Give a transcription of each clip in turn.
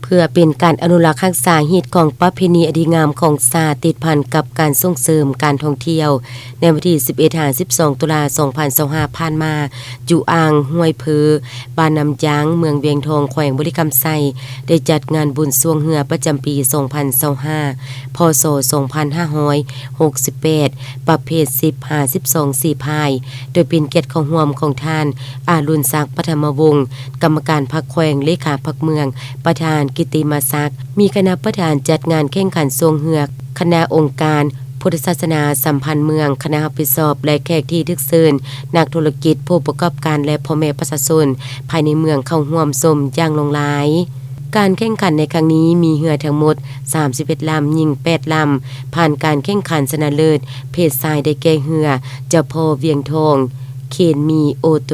เพื่อเป็นการอนุรักษ์รักษาฮีตของประเพณีอดีงามของศาสตร์ติดพันกับการส่งเสริมการท่องเที่ยวในวันที่11-12 ตุลาคม 2025ผ่านมาจุอ่างห้วยเพอบ้านน้ำยางเมืองเวียงทองแขวงบริคำไซได้จัดงานบุญสวงเหือประจำปี 2025 พศ 2568 ประเภท10 52 4พาย โดยเป็นเกียรติของร่วมของท่านอารุณศักดิ์ปฐมวงศ์กรรมการพรรคแขวงเลขาพรรคเมืองประธานกิติมาศักดิ์มีคณะประธานจัดงานแข่งขันทรงเหือกคณะองค์การพุทธศาสนาสัมพันธ์เมืองคณะรับผิดชอบและแขกที่ทึกเชิญนักธุรกิจผู้ประกอบการและพ่อแม่ประชาชนภายในเมืองเข้าร่วมชมอย่างหลงหลายการแข่งขันในครั้งนี้มีเรือทั้งหมด31ลำหญิง8ลำผ่านการแข่งขันชนะเลิศเพศชายได้แก่เรือเจ้าพ่อเวียงทองเคนมีโอโต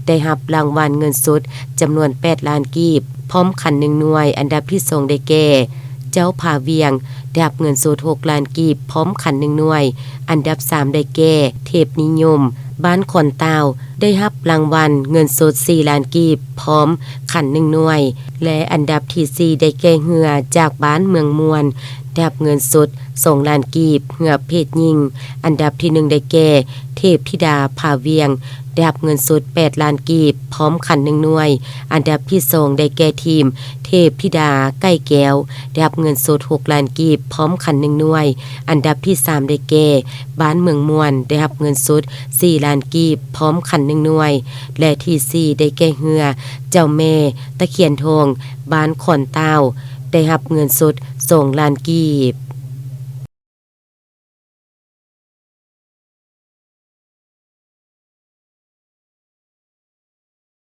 ได้รับรางวัลเงินสดจำนวน8ล้านกีบพร้อมขัน1หน่วยอันดับที่2ได้แก่เจ้าผาเวียงได้รับเงินสด6ล้านกีบพร้อมขัน1หน่วยอันดับ3ได้แก่เทพนิยมบ้านขอนตาวได้รับรางวัลเงินสด4ล้านกีบพร้อมขัน1หน่วยและอันดับที่4ได้แก่เหือจากบ้านเมืองมวลได้รับเงินสด2ล้านกีบเหือเพศหญิงอันดับที่1ได้แก่เทพธิดาผาเวียงได้รับเงินสด8ล้านกีบพร้อมขัน1หน่วยอันดับที่2ได้แก่ทีมเทพธิดาใกล้แก้วได้รับเงินสด6ล้านกีบพร้อมขัน1หน่วยอันดับที่3ได้แก่บ้านเมืองมวลได้รับเงินสด4ล้านกีบพร้อมขัน1หน่วยและที่4ได้แก่เหือเจ้าแม่ตะเคียนทองบ้านขอนตาวได้รับเงินสด2ล้านกีบ